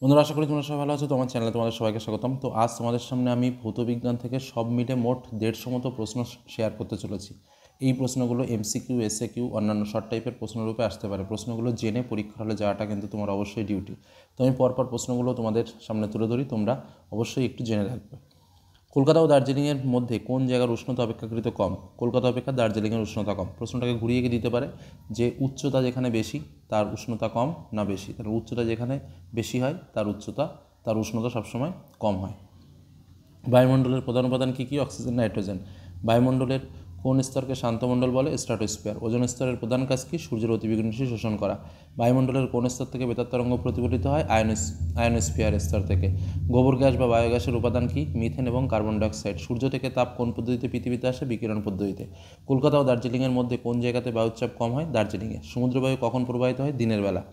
বন্ধুরা, আশা করি তোমরা সবাই ভালো আছো। তোমার চ্যানেলে তোমাদের সবাইকে স্বাগতম। তো আজ তোমাদের সামনে আমি ভৌতবিজ্ঞান থেকে সব মিলে মোট 150 মতো প্রশ্ন শেয়ার করতে চলেছি। এই প্রশ্নগুলো এমসিকিউ, এসএকিউ, অন্যান্য শর্ট টাইপের প্রশ্নরূপে আসতে পারে। প্রশ্নগুলো জেনে পরীক্ষা হলে যাওয়াটা কিন্তু তোমার অবশ্যই ডিউটি। তো আমি পরপর প্রশ্নগুলো তোমাদের সামনে তুলে ধরি, তোমরা অবশ্যই একটু জেনে রাখবে। কলকাতা ও দার্জিলিংয়ের মধ্যে কোন জায়গার উষ্ণতা অপেক্ষাকৃত কম? কলকাতা অপেক্ষা দার্জিলিংয়ের উষ্ণতা কম। প্রশ্নটাকে ঘুরিয়ে গিয়ে দিতে পারে যে উচ্চতা যেখানে বেশি তার উষ্ণতা কম না বেশি। তাহলে উচ্চতা যেখানে বেশি হয় তার উষ্ণতা সবসময় কম হয়। বায়ুমণ্ডলের প্রধান উপাদান কী কী? Oxygen, nitrogen. বায়ুমণ্ডলের কোন স্তরকে শান্তমণ্ডল বলে? স্ট্র্যাটোস্ফিয়ার। ওজোন স্তরের প্রধান কাজ কি? সূর্যের অতিবেগুনি রশ্মি শোষণ করা। বায়ুমণ্ডলের কোন স্তর থেকে বেতার তরঙ্গ প্রতিফলিত হয়? আয়নোস্ফিয়ার স্তর থেকে। গোবর গ্যাস বা বায়োগ্যাসের উপাদান কি? মিথেন এবং কার্বন ডাইঅক্সাইড। সূর্য থেকে তাপ কোন পদ্ধতিতে পৃথিবীতে আসে? বিকিরণ পদ্ধতিতে। কলকাতা ও দার্জিলিংয়ের মধ্যে কোন জায়গাতে বায়ুচাপ কম হয়? দার্জিলিংয়ে। সমুদ্রবায়ু কখন প্রবাহিত হয়? দিনের বেলা।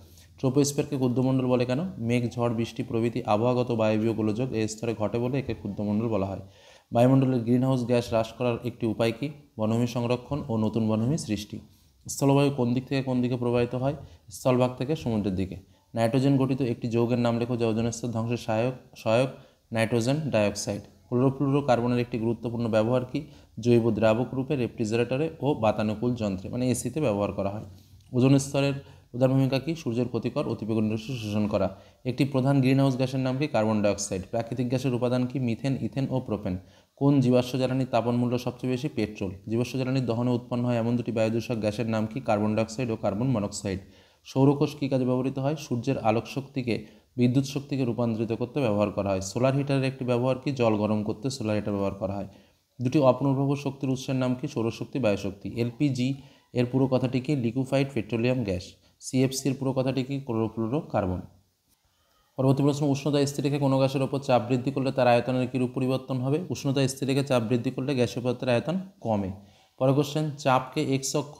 ট্রোপোস্ফিয়ারকে ক্ষুদ্রমণ্ডল বলে কেন? মেঘ, ঝড়, বৃষ্টি প্রভৃতি আবহাওয়াগত বায়বীয় গোলযোগ এই স্তরে ঘটে বলে একে ক্ষুদ্রমণ্ডল বলা হয়। বায়ুমণ্ডলের গ্রিনহাউস গ্যাস হ্রাস করার একটি উপায় কী? বনভূমি সংরক্ষণ ও নতুন বনভূমি সৃষ্টি। স্থলবায়ু কোন দিক থেকে কোন দিকে প্রবাহিত হয়? স্থলভাগ থেকে সমুদ্রের দিকে। নাইট্রোজেন গঠিত একটি যৌগের নাম লেখো যা ওজোন স্তর ধ্বংসের সহায়ক। Nitrogen dioxide. ক্লোরোফ্লুরোকার্বনের একটি গুরুত্বপূর্ণ ব্যবহার কি? জৈব দ্রাবক রূপে রেফ্রিজারেটরে ও বাতানুকূল যন্ত্রে মানে এসিতে ব্যবহার করা হয়। ওজোন স্তরের প্রধান ভূমিকা কি? সূর্যের ক্ষতিকর অতিবেগুনি রশ্মি শোষণ করা। একটি প্রধান গ্রিনহাউস গ্যাসের নাম কি? Carbon dioxide. প্রাকৃতিক গ্যাসের উপাদান কি? মিথেন, ইথেন ও প্রোপেন। কোন জীবাশ্ম জ্বালানির তাপন মূল্য সবচেয়ে বেশি? পেট্রোল। জীবাশ্ম জ্বালানির দহনে উৎপন্ন হয় এমন দুটি বায়ুদূষক গ্যাসের নাম কি? কার্বন ডাইঅক্সাইড ও কার্বন মনোক্সাইড। সৌরকোষ কী কাজে ব্যবহৃত হয়? সূর্যের আলোক শক্তিকে বিদ্যুৎ শক্তিকে রূপান্তরিত করতে ব্যবহার করা হয়। সোলার হিটারের একটি ব্যবহার কি? জল গরম করতে সোলার হিটার ব্যবহার করা হয়। দুটি অপুনর্ভব শক্তির উৎসের নাম কি? সৌরশক্তি, বায়ুশক্তি। এলপিজি এর পুরো কথাটি কি? Liquefied petroleum gas. সিএফসির পুরো কথাটি কি? ক্লোরোফ্লুরোকার্বন। পরবর্তী প্রশ্ন, উষ্ণতা স্থির রেখে কোনো গ্যাসের ওপর চাপ বৃদ্ধি করলে তার আয়তনের কীরূপ পরিবর্তন হবে? উষ্ণতা স্থির রেখে চাপ বৃদ্ধি করলে গ্যাসীয় পদার্থের আয়তন কমে। পরের কোশ্চেন, চাপকে এক্স অক্ষ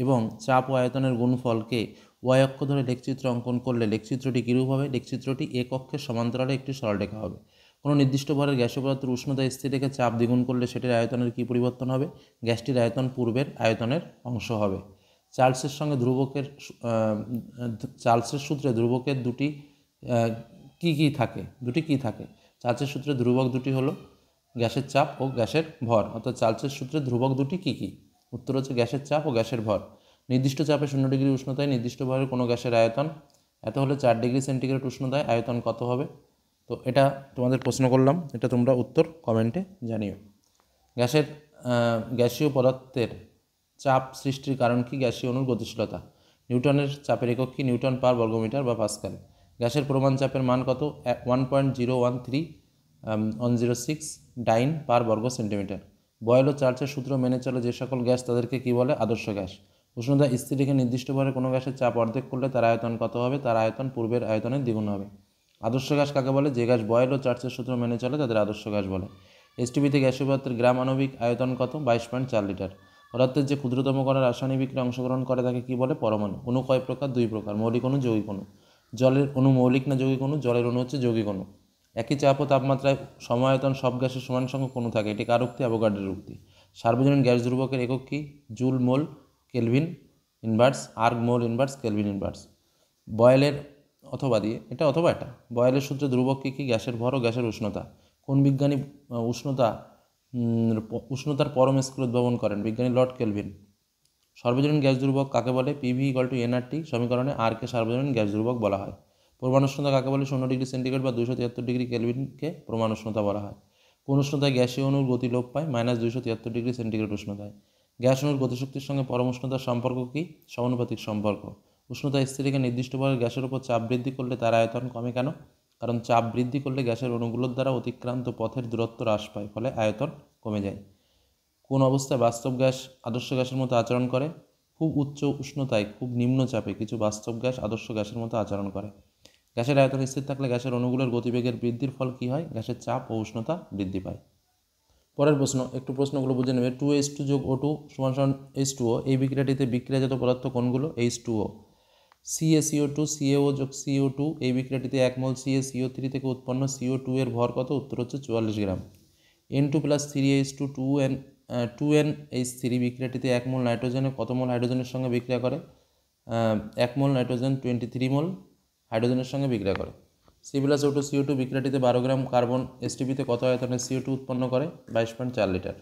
এবং চাপ ও আয়তনের গুণফলকে ওয়াই অক্ষ ধরে লেখচিত্র অঙ্কন করলে লেখচিত্রটি কীরূপ হবে? লেখচিত্রটি এক অক্ষের সমান্তরালে একটি সরলরেখা হবে। কোনো নির্দিষ্ট ভরের গ্যাসীয় পদার্থের উষ্ণতা স্থির রেখে চাপ দ্বিগুণ করলে সেটির আয়তনের কী পরিবর্তন হবে? গ্যাসটির আয়তন পূর্বের আয়তনের অংশ হবে। চার্লসের সূত্রে ধ্রুবকের দুটি কী থাকে? চার্লসের সূত্রে ধ্রুবক দুটি হলো গ্যাসের চাপ ও গ্যাসের ভর। অর্থাৎ চার্লসের সূত্রে ধ্রুবক দুটি কী? উত্তর হচ্ছে গ্যাসের চাপ ও গ্যাসের ভর। নির্দিষ্ট চাপে 0 ডিগ্রি উষ্ণতায় নির্দিষ্ট ভরের কোনো গ্যাসের আয়তন এত হলে 4 ডিগ্রি সেন্টিগ্রেড উষ্ণতায় আয়তন কত হবে? তো এটা তোমাদের প্রশ্ন করলাম, এটা তোমরা উত্তর কমেন্টে জানিও। গ্যাসীয় পদার্থের চাপ সৃষ্টির কারণ কি? গ্যাসীয় অণুর গতিশীলতা। নিউটনের চাপের একক কি? নিউটন পার বর্গমিটার বা পাস্কাল। গ্যাসের প্রমাণ চাপের মান কত? 1.013106 ডাইন পার বর্গ সেন্টিমিটার। বয়েল ও চার্লসের সূত্র মেনে চলে যে সকল গ্যাস তাদেরকে কী বলে? আদর্শ গ্যাস। উষ্ণতা স্থির রেখে নির্দিষ্ট ভরে কোনো গ্যাসের চাপ অর্ধেক করলে তার আয়তন কত হবে? তার আয়তন পূর্বের আয়তনের দ্বিগুণ হবে। আদর্শ গ্যাস কাকে বলে? যে গ্যাস বয়েল ও চার্লসের সূত্র মেনে চলে তাদের আদর্শ গ্যাস বলে। এসটিপিতে গ্যাসীয় পদার্থের গ্রাম আণবিক আয়তন কত? 22.4 লিটার। পদার্থের যে ক্ষুদ্রতম কণা রাসায়নিক বিক্রিয়ায় অংশগ্রহণ করে তাকে কী বলে? পরমাণু। অণু কয় প্রকার? 2 প্রকার, মৌলিক অণু, যৌগিক অণু। জলের অণু মৌলিক না যৌগিক অণু? জলের অণু হচ্ছে যৌগিক অণু। একই চাপ ও তাপমাত্রায় সমায়তন সব গ্যাসের সমান সংখ্যক অণু থাকে, এটি কার উক্তি? অ্যাভোগাড্রোর উক্তি। সার্বজনীন গ্যাস ধ্রুবকের একক কি? Joule, mole, kelvin inverse, erg, mole inverse, kelvin inverse. বয়েলের এটা বয়েলের সূত্রে ধ্রুবক কী? গ্যাসের ভর ও গ্যাসের উষ্ণতা। কোন বিজ্ঞানী উষ্ণতার পরম স্কেল উদ্ভাবন করেন? বিজ্ঞানী লর্ড কেলভিন। সর্বজনীন গ্যাস ধ্রুবক কাকে বলে? পিভি = nRT সমীকরণে আরকে সার্বজনীন গ্যাস ধ্রুবক বলা হয়। প্রমাণ উষ্ণতা কাকে বলে? 0 ডিগ্রি সেন্টিগ্রেড বা 273 ডিগ্রি কেলভিনকে প্রমাণ উষ্ণতা বলা হয়। কোন উষ্ণতায় গ্যাসীয় অণুর গতি লোপ পায়? -273 ডিগ্রি সেন্টিগ্রেড উষ্ণতায়। গ্যাস অণুর গতিশক্তির সঙ্গে পরম উষ্ণতার সম্পর্ক কি? সমানুপাতিক সম্পর্ক। উষ্ণতা স্থির রেখে নির্দিষ্ট ভরের গ্যাসের উপর চাপ বৃদ্ধি করলে তার আয়তন কমে কেন? কারণ চাপ বৃদ্ধি করলে গ্যাসের অণুগুলোর দ্বারা অতিক্রান্ত পথের দূরত্ব হ্রাস পায়, ফলে আয়তন কমে যায়। কোন অবস্থায় বাস্তব গ্যাস আদর্শ গ্যাসের মতো আচরণ করে? খুব উচ্চ উষ্ণতায় খুব নিম্ন চাপে কিছু বাস্তব গ্যাস আদর্শ গ্যাসের মতো আচরণ করে। গ্যাসের আয়তন স্থির থাকলে গ্যাসের অণুগুলোর গতিবেগের বৃদ্ধির ফল কী হয়? গ্যাসের চাপ ও উষ্ণতা বৃদ্ধি পায়। পরের প্রশ্ন, একটু প্রশ্নগুলো বুঝে নেবে। 2H2 যোগ O2 সমান H2O এই বিক্রিয়াটিতে বিক্রিয়াজাত পদার্থ কোনগুলো? H2O। CaCO2 CaO যোগ CO2 এই বিক্রিয়াটিতে 1 মোল CaCO3 থেকে উৎপন্ন CO2 এর ভর কত? উত্তর হচ্ছে 44 গ্রাম। N2 + 3H2 2NH3 বিক্রিয়াটিতে 1 মোল নাইট্রোজেনে কত মোল হাইড্রোজেনের সঙ্গে বিক্রিয়া করে? 1 মোল নাইট্রোজেন 23 মোল হাইড্রোজেনের সঙ্গে বিক্রিয়া করে। C+O2 CO2 বিক্রিয়াটিতে 12 গ্রাম কার্বন STPতে কত আয়তনের CO2 উৎপন্ন করে? 22.4 লিটার।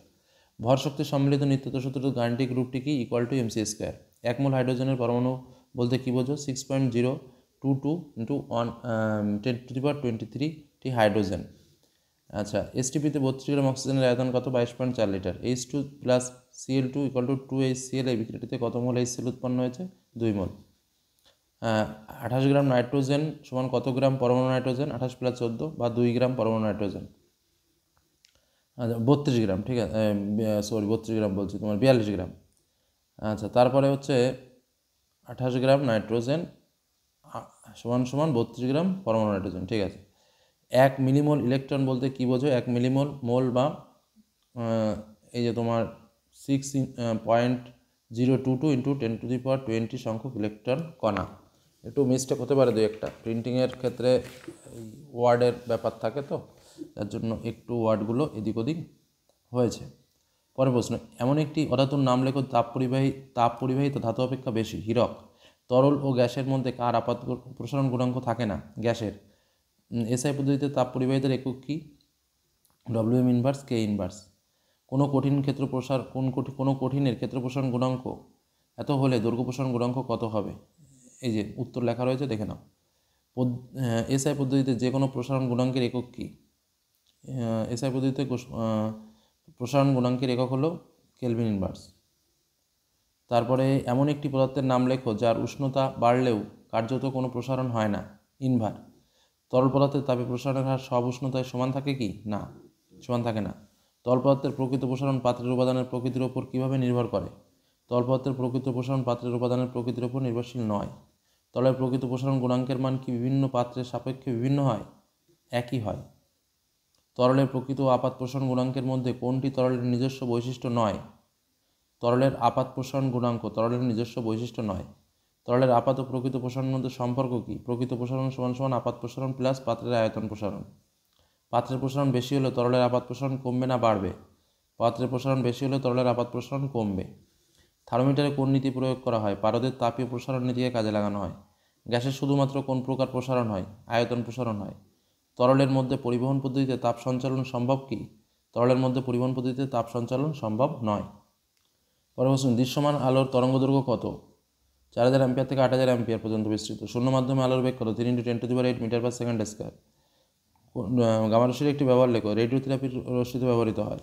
ভর শক্তি সম্মিলিত নিত্যত সূত্র গাণিতিক রূপটি কি? =mc²। 1 মোল হাইড্রোজেনের পরমাণু বলতে কী বোঝো? 6.022 × 10⁻23 টি হাইড্রোজেন। আচ্ছা, STPতে 32 গ্রাম অক্সিজেনের আয়তন কত? 22.4 লিটার। H2 + Cl2 = 2HCl। এই বিক্রিয়াটিতে কত মোল HCl উৎপন্ন হয়েছে? 2 মোল। 28 গ্রাম নাইট্রোজেন সমান কত গ্রাম পরমাণু নাইট্রোজেন? 28 + 14 বা 2 গ্রাম পরমাণু নাইট্রোজেন। আচ্ছা, 32 গ্রাম, ঠিক আছে, 32 গ্রাম বলছি, তোমার 42 গ্রাম। আচ্ছা, তারপরে হচ্ছে 28 গ্রাম নাইট্রোজেন সমান 32 গ্রাম পরমাণু নাইট্রোজেন, ঠিক আছে। 1 মিলিমোল ইলেকট্রন বলতে কী বোঝো? 1 মিলিমোল মোল বা এই যে তোমার 6.022 × 10⁻20 সংখ্যক ইলেকট্রন কণা। একটু মিস্টেক হতে পারে, 2-1টা প্রিন্টিংয়ের ক্ষেত্রে ওয়ার্ডের ব্যাপার থাকে, তো তার জন্য একটু ওয়ার্ডগুলো এদিক ওদিক হয়েছে। পরের প্রশ্ন, এমন একটি অধাতুর নাম লেখো তাপ পরিবাহিত ধাতু অপেক্ষা বেশি। হীরক। তরল ও গ্যাসের মধ্যে কার আপাত প্রসারণ গুণাঙ্ক থাকে না? গ্যাসের। SI পদ্ধতিতে তাপ পরিবাহিতার একক কি? WM inverse K inverse. কোনো কঠিনের ক্ষেত্র প্রসারণ গুণাঙ্ক এত হলে দৈর্ঘ্য প্রসারণ গুণাঙ্ক কত হবে? এই যে উত্তর লেখা রয়েছে, দেখে নাও। SI পদ্ধতিতে যে কোনো প্রসারণ গুণাঙ্কের একক কি? SI পদ্ধতিতে প্রসারণ গুণাঙ্কের একক হলো কেলভিন ইনভার্স। তারপরে এমন একটি পদার্থের নাম লেখো যার উষ্ণতা বাড়লেও কার্যত কোনো প্রসারণ হয় না। ইনভার। তরল পদার্থের তাপে প্রসারণের হার সব উষ্ণতায় সমান থাকে কি? না, সমান থাকে না। তরল পদার্থের প্রকৃত প্রসারণ পাত্রের উপাদানের প্রকৃতির ওপর কীভাবে নির্ভর করে? তরল পদার্থের প্রকৃত প্রসারণ পাত্রের উপাদানের প্রকৃতির ওপর নির্ভরশীল নয়। তরলের প্রকৃত প্রসারণ গুণাঙ্কের মান কি বিভিন্ন পাত্রের সাপেক্ষে বিভিন্ন হয়? একই হয়। তরলের প্রকৃত ও আপাত প্রসারণ গুণাঙ্কের মধ্যে কোনটি তরলের নিজস্ব বৈশিষ্ট্য নয়? তরলের আপাত প্রসারণ গুণাঙ্ক তরলের নিজস্ব বৈশিষ্ট্য নয়। তরলের আপাত ও প্রকৃত প্রসারণের মধ্যে সম্পর্ক কি? প্রকৃত প্রসারণ সমান আপাত প্রসারণ প্লাস পাত্রের আয়তন প্রসারণ। পাত্রের প্রসারণ বেশি হলে তরলের আপাত প্রসারণ কমবে না বাড়বে? পাত্রের প্রসারণ বেশি হলে তরলের আপাত প্রসারণ কমবে। থার্মোমিটারে কোন নীতি প্রয়োগ করা হয়? পারদের তাপীয় প্রসারণ নীতিকে কাজে লাগানো হয়। গ্যাসের শুধুমাত্র কোন প্রকার প্রসারণ হয়? আয়তন প্রসারণ হয়। তরলের মধ্যে পরিবহন পদ্ধতিতে তাপ সঞ্চালন সম্ভব কি? তরলের মধ্যে পরিবহন পদ্ধতিতে তাপ সঞ্চালন সম্ভব নয়। পরের প্রশ্ন, দৃশ্যমান আলোর তরঙ্গদৈর্ঘ্য কত? 4000 অ্যাম্পিয়ার থেকে 8000 অ্যাম্পিয়ার পর্যন্ত বিস্তৃত। শূন্য মাধ্যমে আলোর বেগ কত? 3 × 10⁸ মিটার/সেকেন্ড²। গামা রশ্মির একটি ব্যবহার লেখো। রেডিওথেরাপির রশ্মিতে ব্যবহৃত হয়।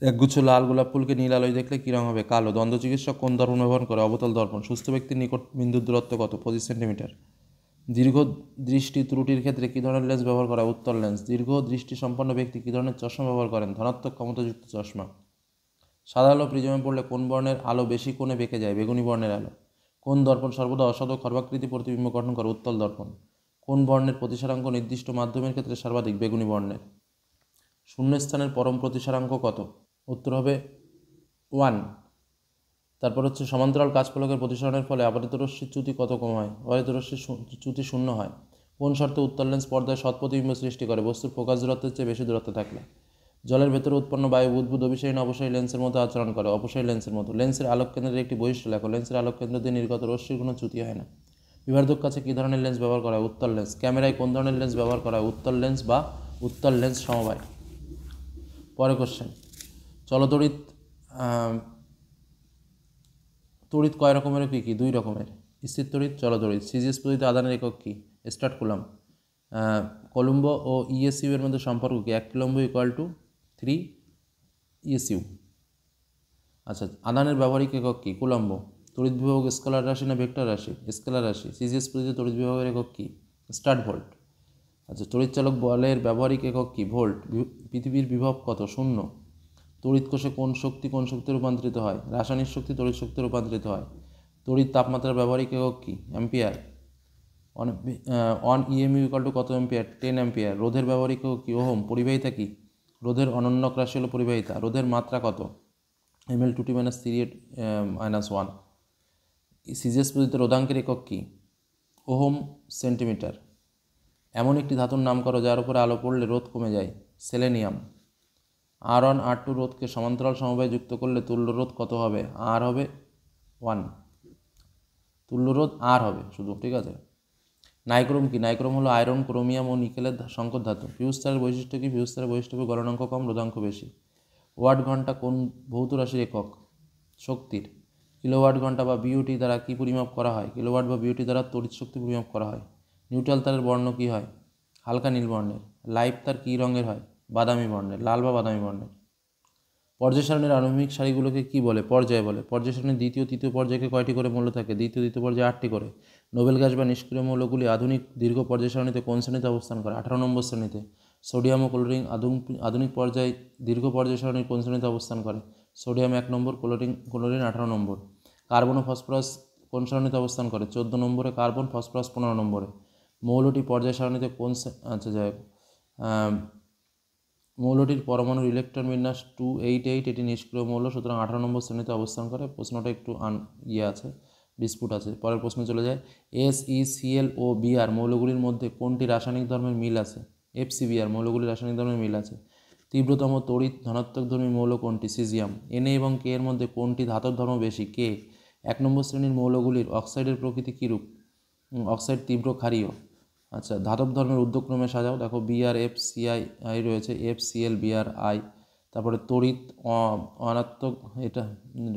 একগুচ্ছ লাল গোলাপ ফুলকে নীল আলোয় দেখলে কী রঙ হবে? কালো। দন্ত চিকিৎসক কোন দর্পণ ব্যবহার করে? অবতল দর্পণ। সুস্থ ব্যক্তির নিকট বিন্দুর দূরত্ব কত? 25 সেন্টিমিটার। দীর্ঘ দৃষ্টি ত্রুটির ক্ষেত্রে কী ধরনের লেন্স ব্যবহার করা? উত্তল লেন্স। দীর্ঘ দৃষ্টি সম্পন্ন ব্যক্তি কী ধরনের চশমা ব্যবহার করেন? ধনাত্মক ক্ষমতাযুক্ত চশমা। সাদা আলো প্রিজমে পড়লে কোন বর্ণের আলো বেশি কোণে বেঁকে যায়? বেগুনি বর্ণের আলো। কোন দর্পণ সর্বদা অসৎ খর্বাকৃতি প্রতিবিম্ব গঠন করে? উত্তল দর্পণ। কোন বর্ণের প্রতিসারাঙ্ক নির্দিষ্ট মাধ্যমের ক্ষেত্রে সর্বাধিক? বেগুনি বর্ণের। শূন্যস্থানের পরম প্রতিসারাঙ্ক কত? উত্তর হবে 1। তারপর হচ্ছে সমান্তরাল কাচফলকের প্রতিসরণের ফলে আপাতিত রশ্মির চ্যুতি কত কম হয়? আপাতিত রশ্মির চ্যুতি 0 হয়। কোন শর্তে উত্তল লেন্স পর্দায় সৎ প্রতিবিম্ব সৃষ্টি করে? বস্তুর ফোকাস দূরত্বের চেয়ে বেশি দূরত্বে থাকলে। জলের ভেতরে উৎপন্ন বায়ু বুদবুদ অভিসারী না অপসারী লেন্সের মতো আচরণ করে? অপসারী লেন্সের মতো। লেন্সের আলোক কেন্দ্রের একটি বৈশিষ্ট্য লেখো। লেন্সের আলোক কেন্দ্র দিয়ে নির্গত রশ্মির কোনো চ্যুতি হয় না। বিভার্ধক কাছে কী ধরনের লেন্স ব্যবহার করা হয়? উত্তল লেন্স। ক্যামেরায় কোন ধরনের লেন্স ব্যবহার করা হয়? উত্তল লেন্স বা উত্তল লেন্স সমবায়। পরের কোশ্চেন, চলতড়িৎ তড়িৎ কয় রকমের? কি 2 রকমের। স্থির তড়িৎ, চলতড়িৎ। সিজিএস পদ্ধতিতে আদানের একক কি? Statcoulomb. কলম্বো ও ইএসইউ এর মধ্যে সম্পর্ক কি? 1 কুলম্ব = 3 ইএসইউ। আচ্ছা, আদানের ব্যবহারিক একক কি? কুলম্ব। তড়িৎ বিভব স্কেলার রাশি না ভেক্টর রাশি? স্কেলার রাশি। সিজিএস পদ্ধতিতে তড়িৎ বিভবের একক কি? Start volt. আচ্ছা, তড়িৎচালক বলের ব্যবহারিক একক কি? ভোল্ট। পৃথিবীর বিভব কত? 0। তড়িৎ কোষে কোন শক্তি রূপান্তরিত হয়? রাসায়নিক শক্তি তড়িৎ শক্তি রূপান্তরিত হয়। তড়িৎ তাপমাত্রার ব্যবহারিক একক কি? অ্যাম্পিয়ার। 1 EMU = কত অ্যাম্পিয়ার? 10 অ্যাম্পিয়ার। রোধের ব্যবহারিক একক কি? ওহম। পরিবাহিতা কি? রোধের অনন্যক রাশি হলো পরিবাহিতা। রোধের মাত্রা কত? mL/T - 38 - 1। সিজিএস পদ্ধতিতে রোধাঙ্কের একক কি? Ohm centimetre. এমন একটি ধাতুর নাম করো যার উপরে আলো পড়লে রোধ কমে যায়। সেলেনিয়াম। R1 R2 রোধকে সমান্তরাল সমবায়ে যুক্ত করলে তুল্য রোধ কত হবে? R হবে 1। তুল্য রোধ R হবে শুধু, ঠিক আছে। নাইক্রোম কি? নাইক্রোম হলো আয়রন, ক্রোমিয়াম ও নিকেলের সংকর ধাতু। ফিউজ তারের বৈশিষ্ট্য কি? ফিউজ তারের বৈশিষ্ট্য হবে গলনাঙ্ক কম, রোধাঙ্ক বেশি। ওয়াট ঘন্টা কোন ভৌত রাশির একক? শক্তির। কিলোওয়াট ঘন্টা বা বিওটি দ্বারা কি পরিমাপ করা হয়? কিলোওয়াট বা বিওটি দ্বারা তড়িৎ শক্তি পরিমাপ করা হয়। নিউট্রাল তারের বর্ণ কী হয়? হালকা নীল বর্ণের। লাইভ তার কী রঙের হয়? বাদামি বর্ণের, লাল বা বাদামি বর্ণের। পর্যায় সারণীর আনুভূমিক সারিগুলোকে কি বলে? পর্যায় বলে। পর্যায় সারণীর দ্বিতীয় তৃতীয় পর্যায়কে কয়টি করে মৌল থাকে? দ্বিতীয় তৃতীয় পর্যায়ে 8টি করে। নোবেল গ্যাস বা নিষ্ক্রিয় মৌলগুলি আধুনিক দীর্ঘ পর্যায় সারণীতে কোন শ্রেণীতে অবস্থান করে? 18 নম্বর শ্রেণীতে। সোডিয়াম ও ক্লোরিন আধুনিক পর্যায়ে দীর্ঘ পর্যায় সারণীর কোন শ্রেণীতে অবস্থান করে? সোডিয়াম 1 নম্বর, ক্লোরিন 18 নম্বর। কার্বন ও ফসফরাস কোন সারণীতে অবস্থান করে? 14 নম্বরে কার্বন, ফসফরাস 15 নম্বরে। মৌলটি পর্যায় সারণীতে কোন মৌলটির পরমাণুর ইলেকট্রন বিন্যাস 288, এটি নিষ্ক্রিয় মৌল, সুতরাং 18 নম্বর শ্রেণীতে অবস্থান করে। প্রশ্নটা একটু আছে, ডিসপুট আছে। পরের প্রশ্ন চলে যায়। SeCl ও Br মৌলগুলির মধ্যে কোনটি রাসায়নিক ধর্মের মিল আছে? FCBr মৌলগুলির রাসায়নিক ধর্মের মিল আছে। তীব্রতম তড়িৎ ধনাত্মক ধর্মী মৌল কোনটি? সিজিয়াম। Na এবং K এর মধ্যে কোনটি ধাতব ধর্ম বেশি? K। 1 নম্বর শ্রেণীর মৌলগুলির অক্সাইডের প্রকৃতি কীরূপ? অক্সাইড তীব্র ক্ষারীয়। আচ্ছা, ধাতব ধর্মের ঊর্ধ্বক্রমে সাজাও। দেখো BrFCI রয়েছে, FCl BrI। তারপরে তড়িৎ অনাত্মক, এটা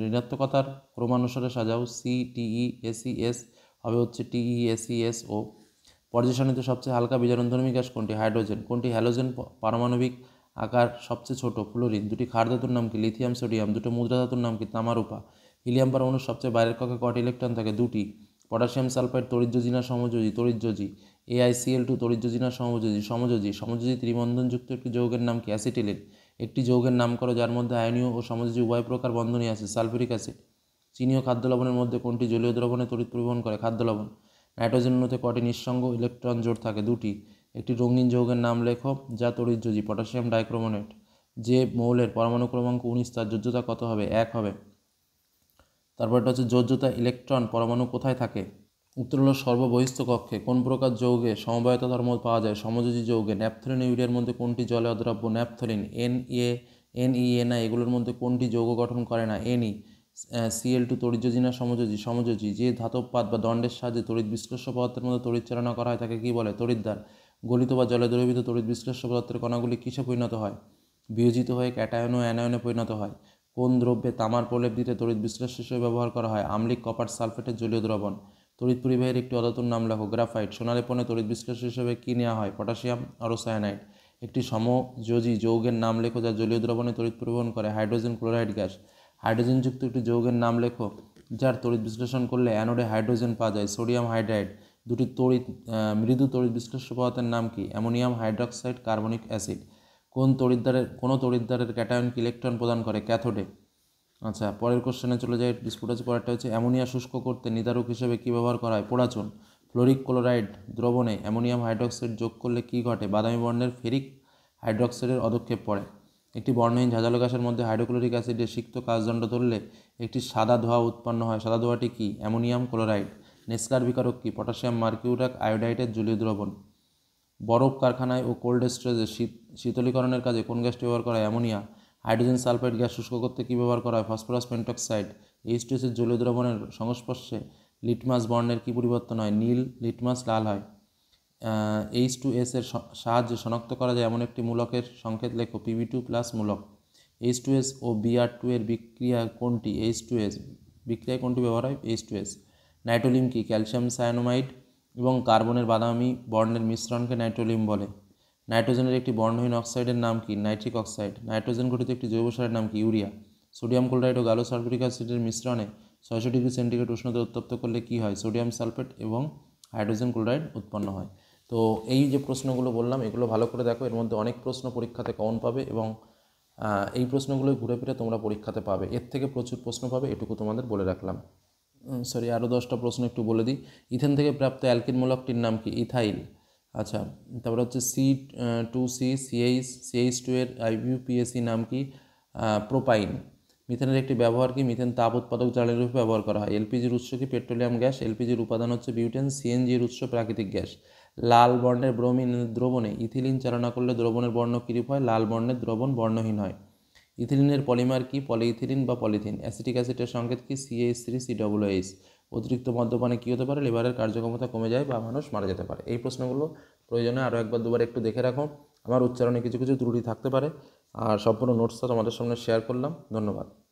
ঋণাত্মকতার ক্রমানুসারে সাজাও। CTeACS হবে হচ্ছে TeACSO। পর্যায় সারণীতে সবচেয়ে হালকা বিজারণধর্মী গ্যাস কোনটি? হাইড্রোজেন। কোনটি হ্যালোজেন পারমাণবিক আকার সবচেয়ে ছোট? ফ্লোরিন। দুটি ক্ষার ধাতুর নাম কি? Lithium sodium. দুটো মুদ্রা ধাতুর নাম কি? তামা রূপা। হিলিয়াম পরমাণুর সবচেয়ে বাইরের কক্ষে কটি ইলেকট্রন থাকে? 2টি। Potassium sulphide তড়িৎযোজী সমযোজী? তড়িৎযোজী। AiCl2 তড়িৎযোজী সমযোজী? সমযোজী। সমযোজী ত্রিবন্ধনযুক্ত একটি যৌগের নাম কি? অ্যাসিটিলিন। একটি যৌগের নাম করো যার মধ্যে আয়নীয় ও সমযোজী উভয় প্রকার বন্ধনই আছে? Sulphuric acid. চিনি ও খাদ্য লবণের মধ্যে কোনটি জলীয় দ্রবণে তড়িৎ পরিবহন করে? খাদ্য লবণ। নাইট্রোজেন অণুতে কটি নিঃসঙ্গ ইলেকট্রন জোড় থাকে? 2টি। একটি রঙিন যৌগের নাম লেখো যা তড়িৎযোজী। Potassium dichromate. যে মৌলের পরমাণু ক্রমাঙ্ক 19, তার যোজ্যতা কত হবে? 1 হবে। তারপরটা হচ্ছে যোজ্যতা ইলেকট্রন পরমাণু কোথায় থাকে? উত্তর হলো সর্ববহিস্থ কক্ষে। কোন প্রকার যৌগে সমবায়তা ধর্ম পাওয়া যায়? সমযোজী যৌগে। ন্যাপথলিন ইউরিয়ার মধ্যে কোনটি জলে অদ্রাব্য? ন্যাপথলিন। NeNi এগুলোর মধ্যে কোনটি যৌগ গঠন করে না? Ne। Cl2 তড়িৎযোজী না সমযোজী? সমযোজী। যে ধাতব পাত বা দণ্ডের সাহায্যে তড়িৎ বিশ্লেষ্য পদার্থের মধ্যে তড়িৎ চালনা করা হয় তাকে কী বলে? তড়িৎদ্বার। গলিত বা জলে দ্রবীভূত তড়িৎ বিশ্লেষ্য পদার্থের কণাগুলি কিসে পরিণত হয়? বিয়োজিত হয়ে ক্যাটায়ন ও অ্যানায়নে পরিণত হয়। কোন দ্রব্যে তামার প্রলেপ দিতে তড়িৎ বিশ্লেষ্য হিসেবে ব্যবহার করা হয়? আম্লিক কপার সালফেটের জলীয় দ্রবণ। তড়িৎ পরিবাহীর একটি অধাতুর নাম লেখো। গ্রাফাইট। সোনালেপনে তড়িৎ বিশ্লেষ্য হিসেবে কী নেওয়া হয়? পটাশিয়াম অরোসায়ানাইড। একটি সমযোজী যৌগের নাম লেখো যা জলীয় দ্রবণে তড়িৎ পরিবহন করে? Hydrogen chloride gas. হাইড্রোজেনযুক্ত একটি যৌগের নাম লেখো যার তড়িৎ বিশ্লেষণ করলে অ্যানোডে হাইড্রোজেন পাওয়া যায়? Sodium hydride. দুটি মৃদু তড়িৎ বিশ্লেষ্য পদার্থের নাম কি? Ammonium hydroxide, carbonic acid. কোনো তড়িৎদ্বারের ক্যাটায়নকে ইলেকট্রন প্রদান করে? ক্যাথোডে। আচ্ছা, পরের কোশ্চেনে চলে যায়। ডিসপুট আছে। পরেরটা হচ্ছে অ্যামোনিয়া শুষ্ক করতে নির্ধারক হিসেবে কী ব্যবহার করা হয়? পোড়াচুন। ফ্লোরিক ক্লোরাইড দ্রবণে অ্যামোনিয়াম হাইড্রক্সাইড যোগ করলে কী ঘটে? বাদামি বর্ণের ফেরিক হাইড্রক্সাইডের অধক্ষেপ পড়ে। একটি বর্ণহীন ঝাঁঝালো গ্যাসের মধ্যে হাইড্রোক্লোরিক অ্যাসিডের সিক্ত কাচদণ্ড ধরলে একটি সাদা ধোঁয়া উৎপন্ন হয়। সাদা ধোঁয়াটি কি? Ammonium chloride. নেসলার বিকারক কি? পটাশিয়াম মার্কিউরাক আয়োডাইডের জলীয় দ্রবণ। বরফ কারখানায় ও কোল্ড স্টোরেজে শীতলীকরণের কাজে কোন গ্যাসটি ব্যবহার করা হয়? অ্যামোনিয়া। হাইড্রোজেন সালফাইড গ্যাস শুষ্ক করতে কী ব্যবহার করা হয়? Phosphorus pentoxide. H2S এর জলীয় দ্রবণের সংস্পর্শে লিটমাস বর্ণের কী পরিবর্তন হয়? নীল লিটমাস লাল হয়। H2S এর সাহায্যে শনাক্ত করা যায় এমন একটি মূলকের সংকেত লেখো। Pb2+ মূলক। H2S ও Br2 এর বিক্রিয়া কোনটি? H2S বিক্রিয়ায় কোনটি ব্যবহার হয়? H2S। নাইট্রোলিম কি? ক্যালসিয়াম সায়ানোমাইড এবং কার্বনের বাদামি বর্ণের মিশ্রণকে নাইট্রোলিম বলে। নাইট্রোজেনের একটি বর্ণহীন অক্সাইডের নাম কি? Nitric oxide. নাইট্রোজেন ঘটিত একটি জৈব সারের নাম কি? ইউরিয়া। সোডিয়াম ক্লোরাইড ও গালো সালফিউরিক অ্যাসিডের মিশ্রণে 600 ডিগ্রি সেন্টিগ্রেড উষ্ণতায় উত্তপ্ত করলে কী হয়? সোডিয়াম সালফেট এবং হাইড্রোজেন ক্লোরাইড উৎপন্ন হয়। তো এই যে প্রশ্নগুলো বললাম এগুলো ভালো করে দেখো, এর মধ্যে অনেক প্রশ্ন পরীক্ষাতে কমন পাবে এবং এই প্রশ্নগুলোই ঘুরে ফিরে তোমরা পরীক্ষাতে পাবে। এর থেকে প্রচুর প্রশ্ন পাবে, এটুকু তোমাদের বলে রাখলাম। আরও 10টা প্রশ্ন একটু বলে দিই। ইথেন থেকে প্রাপ্ত অ্যালকিন মূলকটির নাম কি? ইথাইল। আচ্ছা, তারপরে হচ্ছে CH2 এর IUPAC নাম কি? প্রোপাইন। মিথেনের একটি ব্যবহার কি? মিথেন তাপ উৎপাদক জ্বালানি রূপে ব্যবহার করা হয়। এলপিজির উৎস কি? Petroleum gas. এলপিজির উপাদান হচ্ছে বিউটেন। সিএনজির উৎস প্রাকৃতিক গ্যাস। লাল বর্ণের ব্রোমিন দ্রবণে ইথিলিন চালনা করলে দ্রবণের বর্ণ কিরূপ হয়? লাল বর্ণের দ্রবণ বর্ণহীন হয়। ইথিলিনের পলিমার কি? পলিইথিলিন বা পলিথিন। অ্যাসিটিক অ্যাসিডের সংকেত কি? CH3COOH। অতিরিক্ত মদ্যপানে কী হতে পারে, লিভারের কার্যক্ষমতা কমে যায় বা মানুষ মারা যেতে পারে। এই প্রশ্নগুলো প্রয়োজনে আরও একবার দুবার একটু দেখে রাখো। আমার উচ্চারণে কিছু কিছু ত্রুটি থাকতে পারে, আর সম্পূর্ণ নোটসটা তোমাদের সামনে শেয়ার করলাম। ধন্যবাদ।